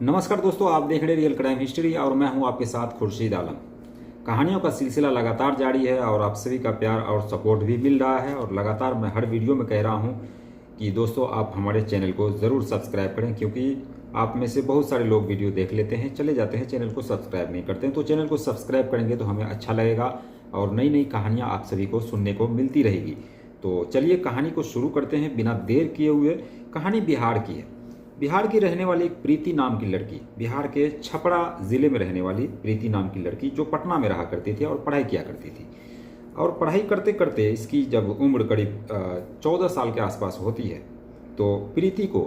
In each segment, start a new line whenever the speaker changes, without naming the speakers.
नमस्कार दोस्तों, आप देख रहे हैं रियल क्राइम हिस्ट्री और मैं हूं आपके साथ खुर्शीद आलम। कहानियों का सिलसिला लगातार जारी है और आप सभी का प्यार और सपोर्ट भी मिल रहा है। और लगातार मैं हर वीडियो में कह रहा हूं कि दोस्तों आप हमारे चैनल को ज़रूर सब्सक्राइब करें, क्योंकि आप में से बहुत सारे लोग वीडियो देख लेते हैं, चले जाते हैं, चैनल को सब्सक्राइब नहीं करते हैं। तो चैनल को सब्सक्राइब करेंगे तो हमें अच्छा लगेगा और नई नई कहानियाँ आप सभी को सुनने को मिलती रहेगी। तो चलिए कहानी को शुरू करते हैं बिना देर किए हुए। कहानी बिहार की है। बिहार की रहने वाली एक प्रीति नाम की लड़की, बिहार के छपरा जिले में रहने वाली प्रीति नाम की लड़की, जो पटना में रहा करती थी और पढ़ाई किया करती थी। और पढ़ाई करते करते इसकी जब उम्र करीब 14 साल के आसपास होती है तो प्रीति को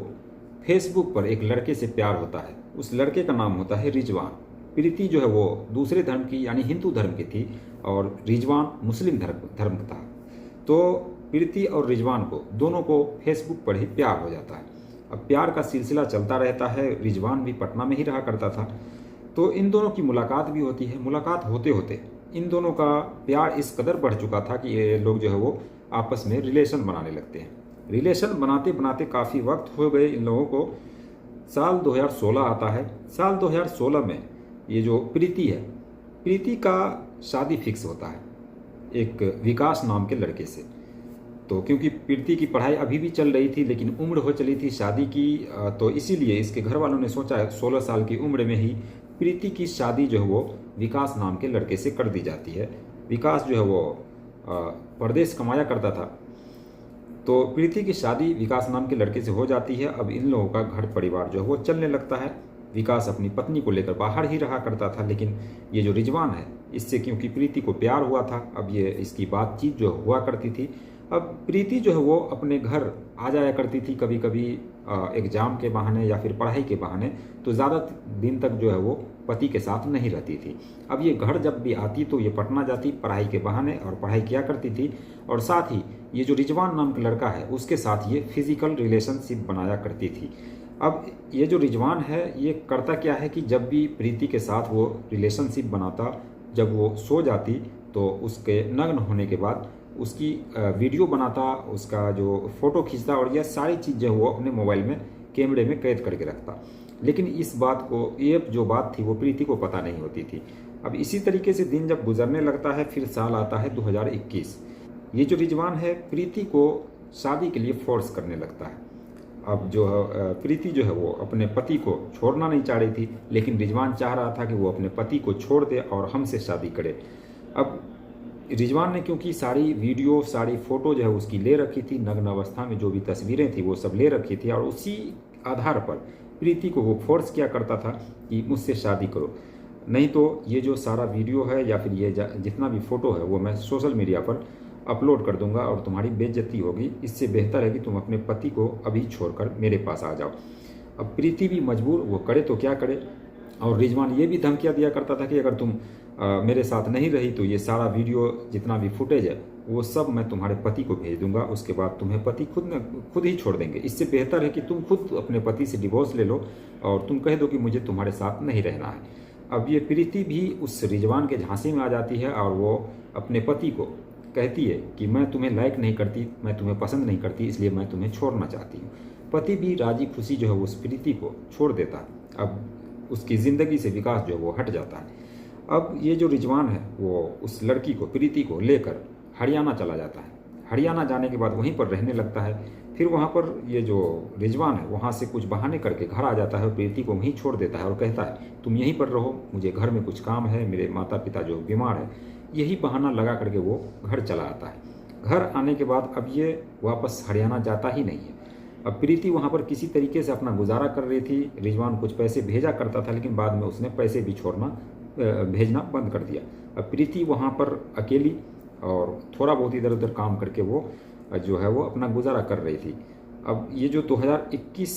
फेसबुक पर एक लड़के से प्यार होता है। उस लड़के का नाम होता है रिजवान। प्रीति जो है वो दूसरे धर्म की यानी हिंदू धर्म की थी और रिजवान मुस्लिम धर्म का था। तो प्रीति और रिजवान को दोनों को फेसबुक पर ही प्यार हो जाता है। अब प्यार का सिलसिला चलता रहता है। रिजवान भी पटना में ही रहा करता था, तो इन दोनों की मुलाकात भी होती है। मुलाकात होते होते इन दोनों का प्यार इस कदर बढ़ चुका था कि ये लोग जो है वो आपस में रिलेशन बनाने लगते हैं। रिलेशन बनाते बनाते काफ़ी वक्त हो गए इन लोगों को। साल 2016 आता है। साल 2016 में ये जो प्रीति है, प्रीति का शादी फिक्स होता है एक विकास नाम के लड़के से। तो क्योंकि प्रीति की पढ़ाई अभी भी चल रही थी लेकिन उम्र हो चली थी शादी की, तो इसीलिए इसके घर वालों ने सोचा 16 साल की उम्र में ही प्रीति की शादी जो है वो विकास नाम के लड़के से कर दी जाती है। विकास जो है वो परदेश कमाया करता था, तो प्रीति की शादी विकास नाम के लड़के से हो जाती है। अब इन लोगों का घर परिवार जो है वो चलने लगता है। विकास अपनी पत्नी को लेकर बाहर ही रहा करता था, लेकिन ये जो रिजवान है इससे क्योंकि प्रीति को प्यार हुआ था, अब ये इसकी बातचीत जो हुआ करती थी। अब प्रीति जो है वो अपने घर आ जाया करती थी कभी कभी एग्ज़ाम के बहाने या फिर पढ़ाई के बहाने, तो ज़्यादा दिन तक जो है वो पति के साथ नहीं रहती थी। अब ये घर जब भी आती तो ये पटना जाती पढ़ाई के बहाने और पढ़ाई किया करती थी, और साथ ही ये जो रिजवान नाम का लड़का है उसके साथ ये फिजिकल रिलेशनशिप बनाया करती थी। अब ये जो रिजवान है ये करता क्या है कि जब भी प्रीति के साथ वो रिलेशनशिप बनाता, जब वो सो जाती तो उसके नग्न होने के बाद उसकी वीडियो बनाता, उसका जो फ़ोटो खींचता और यह सारी चीज़ें वो अपने मोबाइल में कैमरे में कैद करके रखता। लेकिन इस बात को, ये जो बात थी वो प्रीति को पता नहीं होती थी। अब इसी तरीके से दिन जब गुजरने लगता है, फिर साल आता है 2021। ये जो रिजवान है प्रीति को शादी के लिए फोर्स करने लगता है। अब जो प्रीति जो है वो अपने पति को छोड़ना नहीं चाह रही थी, लेकिन रिजवान चाह रहा था कि वो अपने पति को छोड़ दे और हमसे शादी करे। अब रिजवान ने क्योंकि सारी वीडियो सारी फ़ोटो जो है उसकी ले रखी थी, नग्न अवस्था में जो भी तस्वीरें थी वो सब ले रखी थी, और उसी आधार पर प्रीति को वो फोर्स किया करता था कि मुझसे शादी करो, नहीं तो ये जो सारा वीडियो है या फिर ये जितना भी फ़ोटो है वो मैं सोशल मीडिया पर अपलोड कर दूंगा और तुम्हारी बेइज्जती होगी। इससे बेहतर है कि तुम अपने पति को अभी छोड़कर मेरे पास आ जाओ। अब प्रीति भी मजबूर, वो करे तो क्या करे। और रिजवान ये भी धमकियाँ दिया करता था कि अगर तुम मेरे साथ नहीं रही तो ये सारा वीडियो जितना भी फुटेज है वो सब मैं तुम्हारे पति को भेज दूंगा, उसके बाद तुम्हें पति खुद ही छोड़ देंगे। इससे बेहतर है कि तुम खुद अपने पति से डिवोर्स ले लो और तुम कह दो कि मुझे तुम्हारे साथ नहीं रहना है। अब ये प्रीति भी उस रिजवान के झांसे में आ जाती है और वो अपने पति को कहती है कि मैं तुम्हें लाइक नहीं करती, मैं तुम्हें पसंद नहीं करती, इसलिए मैं तुम्हें छोड़ना चाहती हूँ। पति भी राजी खुशी जो है उस प्रीति को छोड़ देता है। अब उसकी ज़िंदगी से विकास जो है वो हट जाता है। अब ये जो रिजवान है वो उस लड़की को, प्रीति को लेकर हरियाणा चला जाता है। हरियाणा जाने के बाद वहीं पर रहने लगता है। फिर वहाँ पर ये जो रिजवान है वहाँ से कुछ बहाने करके घर आ जाता है और प्रीति को वहीं छोड़ देता है और कहता है तुम यहीं पर रहो, मुझे घर में कुछ काम है, मेरे माता पिता जो बीमार है। यही बहाना लगा करके वो घर चला आता है। घर आने के बाद अब ये वापस हरियाणा जाता ही नहीं है। अब प्रीति वहाँ पर किसी तरीके से अपना गुजारा कर रही थी। रिजवान कुछ पैसे भेजा करता था, लेकिन बाद में उसने पैसे भी भेजना बंद कर दिया। अब प्रीति वहाँ पर अकेली और थोड़ा बहुत इधर उधर काम करके वो जो है वो अपना गुजारा कर रही थी। अब ये जो 2021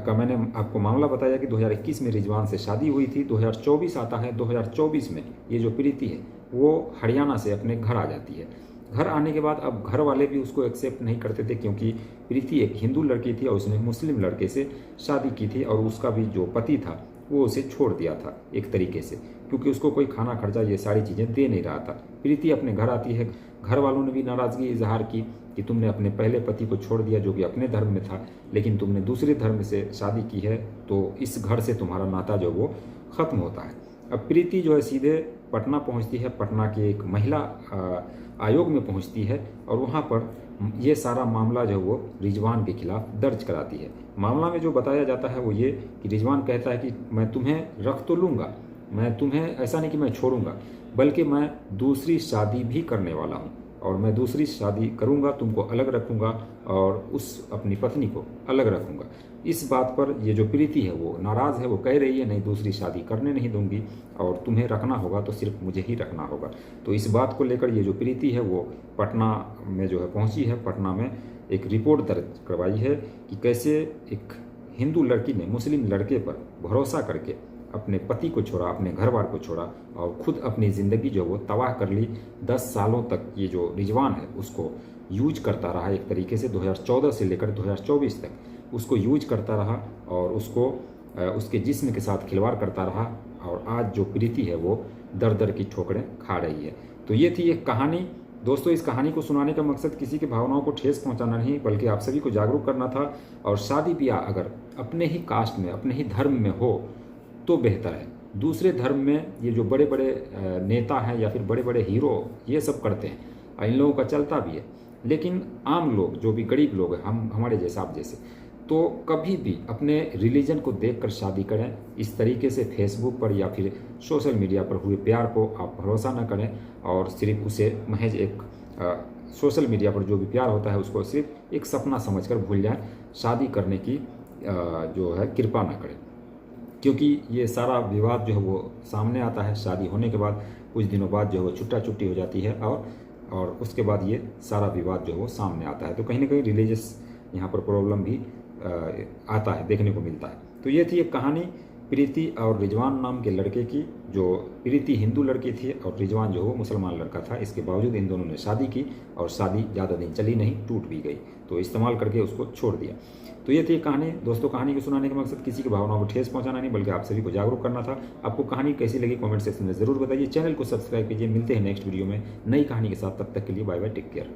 का मैंने आपको मामला बताया कि 2021 में रिजवान से शादी हुई थी। 2024 आता है। 2024 में ये जो प्रीति है वो हरियाणा से अपने घर आ जाती है। घर आने के बाद अब घर वाले भी उसको एक्सेप्ट नहीं करते थे, क्योंकि प्रीति एक हिंदू लड़की थी और उसने मुस्लिम लड़के से शादी की थी और उसका भी जो पति था वो उसे छोड़ दिया था एक तरीके से, क्योंकि उसको कोई खाना खर्चा ये सारी चीज़ें दे नहीं रहा था। प्रीति अपने घर आती है। घर वालों ने भी नाराज़गी इजहार की कि तुमने अपने पहले पति को छोड़ दिया जो कि अपने धर्म में था, लेकिन तुमने दूसरे धर्म से शादी की है, तो इस घर से तुम्हारा नाता जो वो ख़त्म होता है। अब प्रीति जो है सीधे पटना पहुंचती है, पटना के एक महिला आयोग में पहुंचती है और वहां पर ये सारा मामला जो वो रिजवान के खिलाफ दर्ज कराती है। मामला में जो बताया जाता है वो ये कि रिजवान कहता है कि मैं तुम्हें रख तो लूँगा, मैं तुम्हें ऐसा नहीं कि मैं छोड़ूंगा, बल्कि मैं दूसरी शादी भी करने वाला हूँ और मैं दूसरी शादी करूँगा, तुमको अलग रखूँगा और उस अपनी पत्नी को अलग रखूँगा। इस बात पर ये जो प्रीति है वो नाराज़ है, वो कह रही है नहीं दूसरी शादी करने नहीं दूंगी और तुम्हें रखना होगा तो सिर्फ मुझे ही रखना होगा। तो इस बात को लेकर ये जो प्रीति है वो पटना में जो है पहुंची है, पटना में एक रिपोर्ट दर्ज करवाई है कि कैसे एक हिंदू लड़की ने मुस्लिम लड़के पर भरोसा करके अपने पति को छोड़ा, अपने घर बार को छोड़ा और खुद अपनी ज़िंदगी जो वो तबाह कर ली। 10 सालों तक ये जो रिजवान है उसको यूज करता रहा, एक तरीके से 2014 से लेकर 2024 तक उसको यूज करता रहा और उसको उसके जिस्म के साथ खिलवाड़ करता रहा और आज जो प्रीति है वो दर दर की ठोकरें खा रही है। तो ये थी एक कहानी। दोस्तों, इस कहानी को सुनाने का मकसद किसी की भावनाओं को ठेस पहुंचाना नहीं, बल्कि आप सभी को जागरूक करना था। और शादी ब्याह अगर अपने ही कास्ट में, अपने ही धर्म में हो तो बेहतर है। दूसरे धर्म में ये जो बड़े बड़े नेता हैं या फिर बड़े बड़े हीरो ये सब करते हैं, इन लोगों का चलता भी है, लेकिन आम लोग जो भी गरीब लोग हैं, हमारे जैसे आप जैसे, तो कभी भी अपने रिलीजन को देखकर शादी करें। इस तरीके से फेसबुक पर या फिर सोशल मीडिया पर हुए प्यार को आप भरोसा न करें और सिर्फ उसे महज एक सोशल मीडिया पर जो भी प्यार होता है उसको सिर्फ एक सपना समझकर भूल जाएं। शादी करने की जो है कृपा न करें, क्योंकि ये सारा विवाद जो है वो सामने आता है शादी होने के बाद। कुछ दिनों बाद जो है वो छुट्टा छुट्टी हो जाती है और उसके बाद ये सारा विवाद जो है वो सामने आता है। तो कहीं ना कहीं रिलीजियस यहाँ पर प्रॉब्लम भी आता है, देखने को मिलता है। तो ये थी एक कहानी प्रीति और रिजवान नाम के लड़के की। जो प्रीति हिंदू लड़की थी और रिजवान जो वो मुसलमान लड़का था। इसके बावजूद इन दोनों ने शादी की और शादी ज़्यादा दिन चली नहीं, टूट भी गई, तो इस्तेमाल करके उसको छोड़ दिया। तो ये थी कहानी। दोस्तों, कहानी को सुनाने का मकसद किसी की भावनाओं को ठेस पहुंचाना नहीं, बल्कि आप सभी को जागरूक करना था। आपको कहानी कैसी लगी कमेंट सेक्शन में ज़रूर बताइए। चैनल को सब्सक्राइब कीजिए। मिलते हैं नेक्स्ट वीडियो में नई कहानी के साथ। तब तक के लिए बाय बाय, टेक केयर।